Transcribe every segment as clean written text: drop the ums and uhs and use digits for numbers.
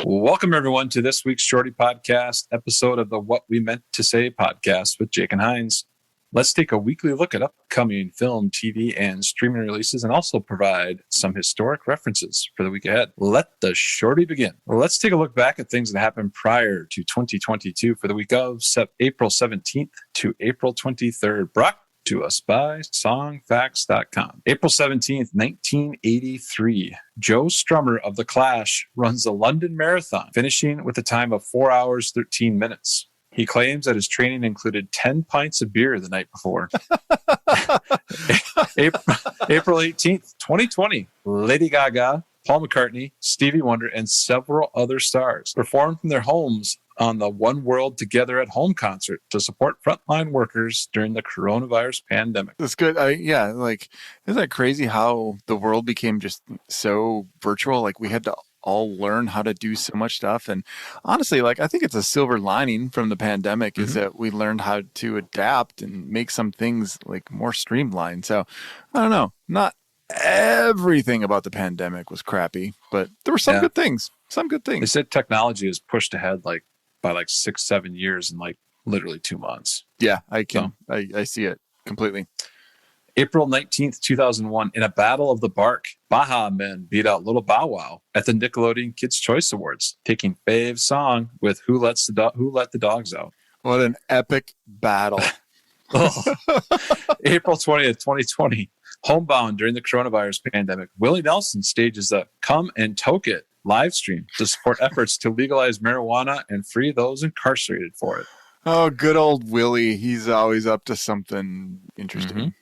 Welcome, everyone, to this week's Shorty podcast episode of the What We Meant to Say podcast with Jake and Hines. Let's take a weekly look at upcoming film, TV, and streaming releases, and also provide some historic references for the week ahead. Let the Shorty begin. Let's take a look back at things that happened prior to 2022 for the week of April 17th to April 23rd. Brought to us by songfacts.com. April 17th, 1983. Joe Strummer of The Clash runs the London Marathon, finishing with a time of 4 hours, 13 minutes. He claims that his training included 10 pints of beer the night before. April 18th, 2020. Lady Gaga, Paul McCartney, Stevie Wonder, and several other stars performed from their homes on the One World Together at Home concert to support frontline workers during the coronavirus pandemic. That's good. Isn't that crazy how the world became just so virtual? Like, we had to all learn how to do so much stuff. And honestly, I think it's a silver lining from the pandemic is that we learned how to adapt and make some things more streamlined. So I don't know, not everything about the pandemic was crappy, but there were some good things. They said technology is pushed ahead by 6-7 years in literally 2 months. Yeah, I see it completely. April 19th, 2001, in a battle of the Bark, Baha Men beat out Little Bow Wow at the Nickelodeon Kids' Choice Awards, taking Fave's song with Who Let the Dogs Out. What an epic battle. April 20th, 2020, homebound during the coronavirus pandemic, Willie Nelson stages the Come and Toke It live stream to support efforts to legalize marijuana and free those incarcerated for it. Oh, good old Willie. He's always up to something interesting.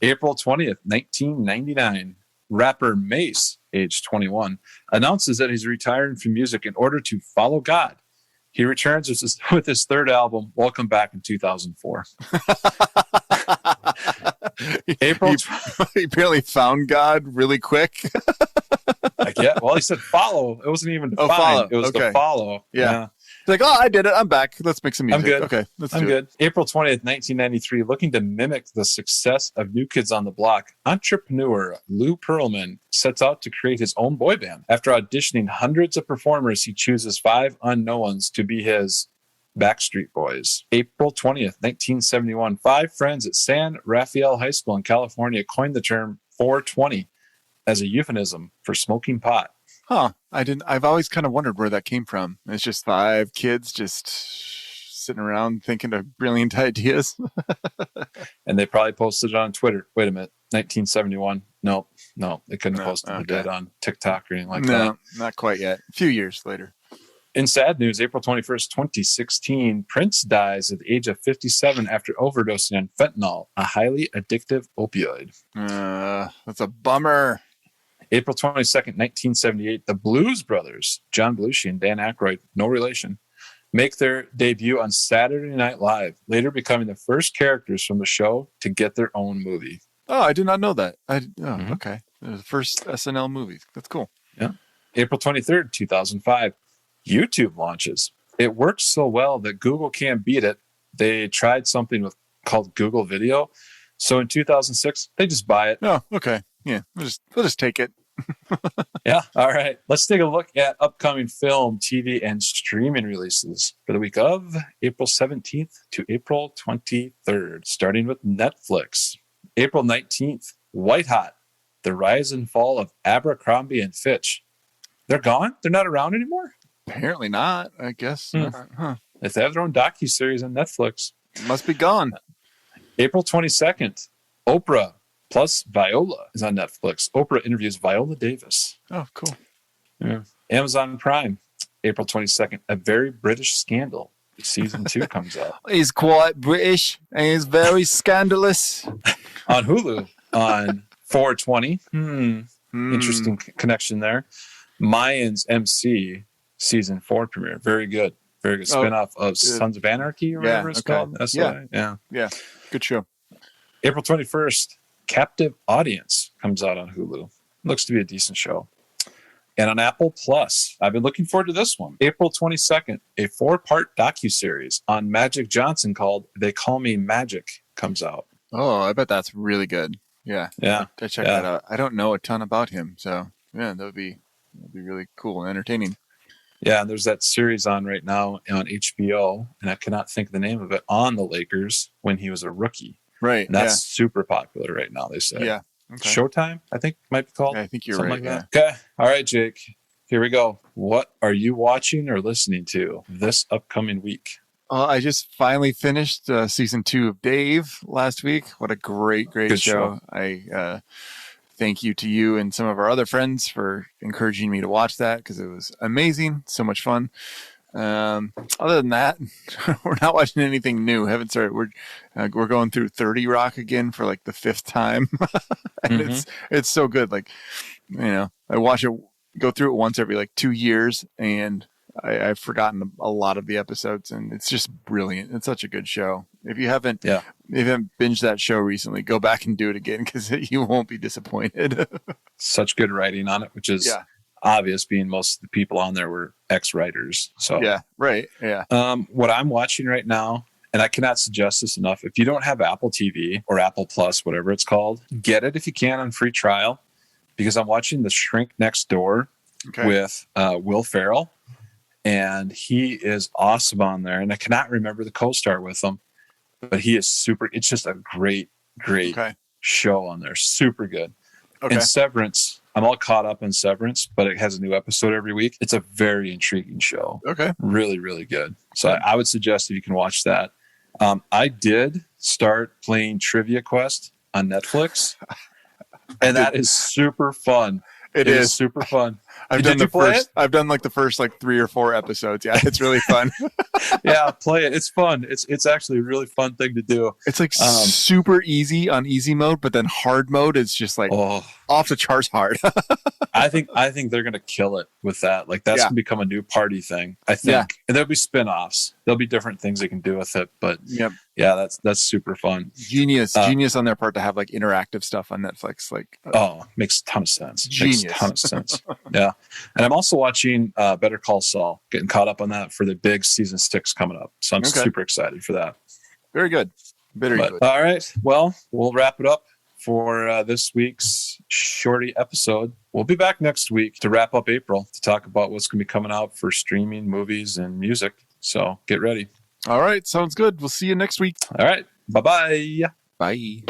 April 20th, 1999. Rapper Mace, age 21, announces that he's retiring from music in order to follow God. He returns with his third album, Welcome Back, in 2004. He apparently found God really quick. Well, he said follow. It wasn't even to find. Follow. It was to follow. Yeah. It's I did it. I'm back. Let's make some music. I'm good. Okay, I'm good. April 20th, 1993. Looking to mimic the success of New Kids on the Block, entrepreneur Lou Pearlman sets out to create his own boy band. After auditioning hundreds of performers, he chooses 5 unknowns to be his Backstreet Boys. April 20th, 1971. 5 friends at San Rafael High School in California coined the term 420 as a euphemism for smoking pot. Huh. I've always kind of wondered where that came from. It's just 5 kids just sitting around thinking of brilliant ideas. And they probably posted it on Twitter. Wait a minute. 1971. No, they couldn't post it. They did on TikTok or anything like that. No, not quite yet. A few years later. In sad news, April 21st, 2016, Prince dies at the age of 57 after overdosing on fentanyl, a highly addictive opioid. That's a bummer. April 22nd, 1978, the Blues Brothers, John Belushi and Dan Aykroyd, no relation, make their debut on Saturday Night Live, later becoming the first characters from the show to get their own movie. Oh, I did not know that. Okay. The first SNL movie. That's cool. Yeah. April 23rd, 2005, YouTube launches. It works so well that Google can't beat it. They tried something called Google Video. So in 2006, they just buy it. Oh, okay. Yeah, we'll just take it. Yeah. All right. Let's take a look at upcoming film, TV, and streaming releases for the week of April 17th to April 23rd, starting with Netflix. April 19th, White Hot, The Rise and Fall of Abercrombie and Fitch. They're gone? They're not around anymore? Apparently not, I guess. Huh. If they have their own docuseries on Netflix. Must be gone. April 22nd, Oprah plus Viola is on Netflix. Oprah interviews Viola Davis. Oh, cool. Yeah. Amazon Prime, April 22nd, A Very British Scandal. Season 2 comes out. He's quite British and he's very scandalous. On Hulu, on 420. Interesting connection there. Mayans MC, Season 4 premiere. Very good. Very good spinoff of Sons of Anarchy or whatever it's called. That's yeah. Good show. April 21st, Captive Audience comes out on Hulu. Looks to be a decent show. And on Apple Plus, I've been looking forward to this one. April 22nd, a 4-part docuseries on Magic Johnson called They Call Me Magic comes out. Oh, I bet that's really good. Yeah. I check that out. I don't know a ton about him, so yeah, that'd be really cool and entertaining. Yeah, there's that series on right now on HBO, and I cannot think of the name of it, on the Lakers when he was a rookie. Right. And that's super popular right now, they say. Yeah. Okay. Showtime, I think might be called. Yeah, I think you're something right. like that. Okay. All right, Jake. Here we go. What are you watching or listening to this upcoming week? I just finally finished season 2 of Dave last week. What a great Good show. I thank you to you and some of our other friends for encouraging me to watch that because it was amazing. So much fun. Other than that, we're not watching anything new. Haven't started. We're going through 30 Rock again for like the 5th time. And it's so good. Like, I watch it, go through it once every like 2 years, and I've forgotten a lot of the episodes, and it's just brilliant. It's such a good show. If you haven't binged that show recently, go back and do it again because you won't be disappointed. Such good writing on it, which is obvious, being most of the people on there were ex-writers. So yeah, right, yeah. What I'm watching right now, and I cannot suggest this enough, if you don't have Apple TV or Apple Plus, whatever it's called, get it if you can on free trial, because I'm watching The Shrink Next Door with Will Ferrell. And he is awesome on there. And I cannot remember the co-star with him, but he is super. It's just a great show on there. Super good. Okay. And Severance, I'm all caught up in Severance, but it has a new episode every week. It's a very intriguing show. Okay. Really, really good. So I would suggest if you can watch that. I did start playing Trivia Quest on Netflix, and that is super fun. It is super fun. I've done like the first like 3 or 4 episodes. Yeah, it's really fun. Yeah, play it. It's fun. It's actually a really fun thing to do. It's like super easy on easy mode, but then hard mode is just like off the charts hard. I think they're gonna kill it with that. Like that's gonna become a new party thing. I think, and there'll be spin-offs. There'll be different things they can do with it. But that's super fun. Genius on their part to have like interactive stuff on Netflix. Like makes a ton of sense. Genius. Makes a ton of sense. Yeah, and I'm also watching Better Call Saul. Getting caught up on that for the big season 6 coming up. So I'm super excited for that. Very good. Very good. All right. Well, we'll wrap it up for this week's Shorty episode. We'll be back next week to wrap up April to talk about what's going to be coming out for streaming, movies, and music. So get ready. All right. Sounds good. We'll see you next week. All right. Bye-bye. Bye.